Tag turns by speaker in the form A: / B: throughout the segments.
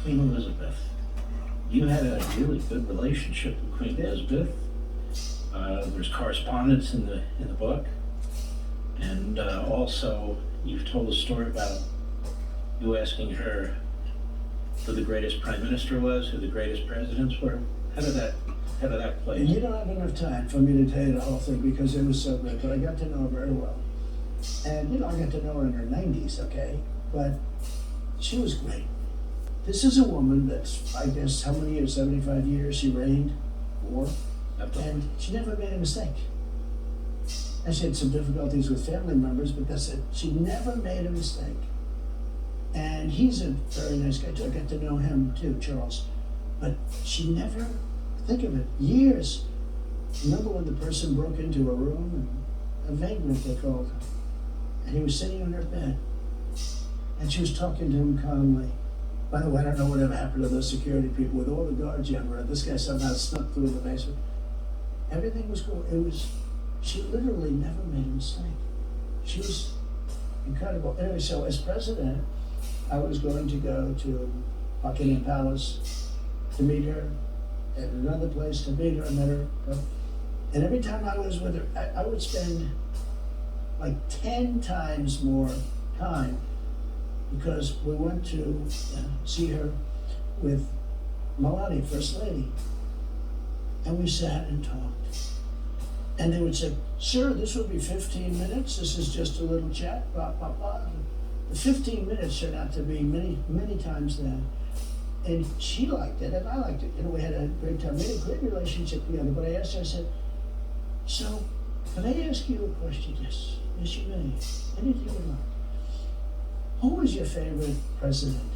A: Queen Elizabeth. You had a really good relationship with Queen Elizabeth. There's correspondence in the book, and also you've told a story about you asking her who the greatest prime minister was, who the greatest presidents were. How did that play?
B: You don't have enough time for me to tell you the whole thing because it was so good, but I got to know her very well. And I got to know her in her 90s, okay? But she was great. This is a woman that's, I guess, how many years? 75 years she reigned, or, and she never made a mistake. And she had some difficulties with family members, but that's it. She never made a mistake. And he's a very nice guy too. I got to know him too, Charles. But she never, think of it, years. Remember when the person broke into a room, and a vagrant they called her, and he was sitting on her bed, and she was talking to him calmly. By the way, I don't know whatever happened to those security people with all the guards you ever had. This guy somehow snuck through the basement. Everything was cool. She literally never made a mistake. She was incredible. Anyway, so as president, I was going to go to Buckingham Palace to meet her, at another place to meet her. I met her. And every time I was with her, I would spend like 10 times more time because we went to see her with Melania, First Lady. And we sat and talked. And they would say, sir, this will be 15 minutes. This is just a little chat, blah, blah, blah. The 15 minutes turned out to be many, many times that. And she liked it, and I liked it. You know, we had a great time. We had a great relationship together. But I asked her, I said, so, can I ask you a question? Yes. Yes, you may. Anything you like. Who was your favorite president?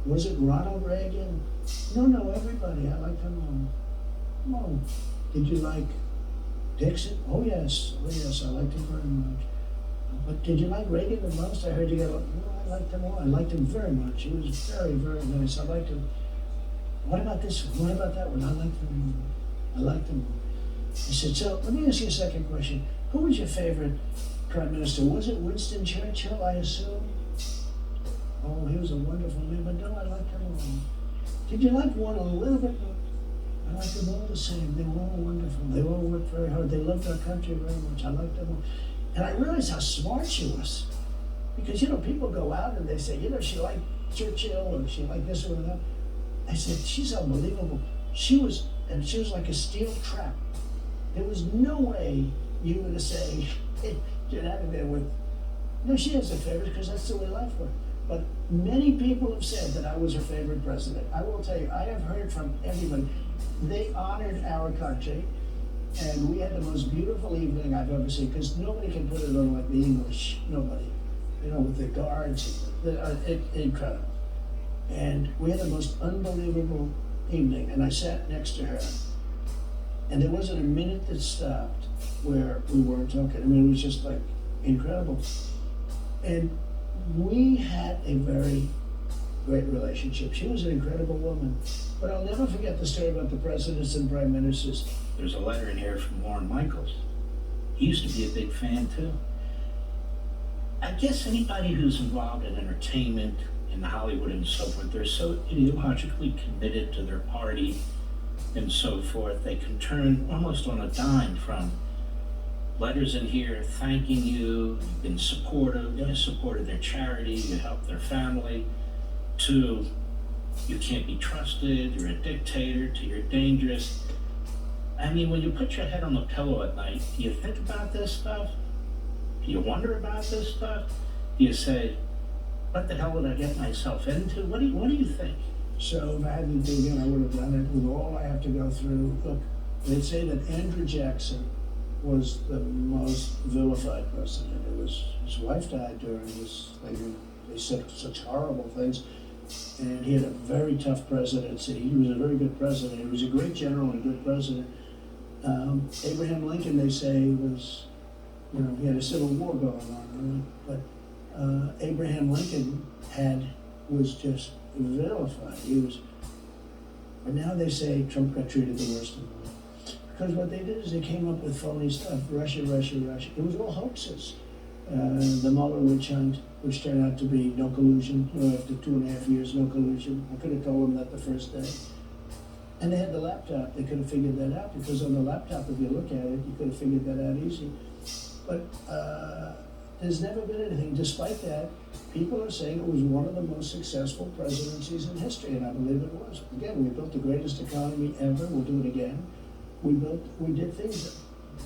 B: Was it Ronald Reagan? No, everybody. I liked them all. Oh, did you like Dixon? Oh yes, I liked him very much. But did you like Reagan the most? I heard you go, no, I liked him all. I liked him very much. He was very, very nice. I liked him. What about this one? What about that one? I liked him. I liked him. I said, so let me ask you a second question. Who was your favorite prime minister? Was it Winston Churchill, I assume? Oh, he was a wonderful man, but no, I liked him all. Did you like one a little bit more? I liked them all the same. They were all wonderful. They all worked very hard. They loved our country very much. I liked them all. And I realized how smart she was. Because, you know, people go out and they say, you know, she liked Churchill or she liked this or that. I said, she's unbelievable. She was like a steel trap. There was no way you were to say, hey, get out of there with, no, she has a favorite because that's the way life works. But many people have said that I was her favorite president. I will tell you, I have heard from everybody. They honored our country, and we had the most beautiful evening I've ever seen, because nobody can put it on like the English, nobody. You know, with the guards, incredible. And we had the most unbelievable evening, and I sat next to her, and there wasn't a minute that stopped where we weren't talking. I mean, it was just like incredible. And we had a very great relationship. She was an incredible woman. But I'll never forget the story about the presidents and prime ministers.
A: There's a letter in here from Warren Michaels. He used to be a big fan too. I guess anybody who's involved in entertainment, in Hollywood and so forth, they're so ideologically committed to their party and so forth, they can turn almost on a dime from letters in here thanking you, you've been supportive, you supported their charity, you helped their family, to you can't be trusted, you're a dictator, to you're dangerous. I mean, when you put your head on the pillow at night, do you think about this stuff? Do you wonder about this stuff? Do you say, what the hell would I get myself into? What do you think?
B: So if I had to do it again, I would have done it with all I have to go through. Look, they'd say that Andrew Jackson was the most vilified president. It was, his wife died during this thing. They said such horrible things. And he had a very tough presidency. He was a very good president. He was a great general and a good president. Abraham Lincoln, they say, was, you know, he had a civil war going on, right? But Abraham Lincoln was just vilified. But now they say Trump got treated the worst of them. Because what they did is they came up with phony stuff, Russia. It was all hoaxes. the Mueller witch hunt, which turned out to be no collusion. After 2.5 years, no collusion. I could have told them that the first day. And they had the laptop. They could have figured that out because on the laptop, if you look at it, you could have figured that out easy. But there's never been anything. Despite that, people are saying it was one of the most successful presidencies in history, and I believe it was. Again, we built the greatest economy ever. We'll do it again. We did things,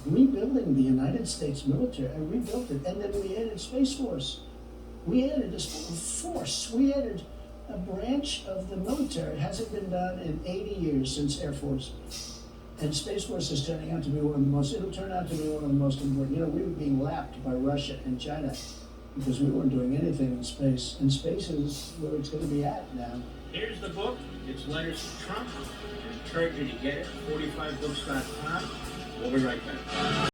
B: rebuilding the United States military. I rebuilt it, and then we added Space Force. We added a force. We added a branch of the military. It hasn't been done in 80 years since Air Force. And Space Force is turning out to be it'll turn out to be one of the most important. We were being lapped by Russia and China because we weren't doing anything in space. And space is where it's going to be at now.
A: Here's the book. It's Letters to Trump. I encourage you to get it. 45books.com. We'll be right back.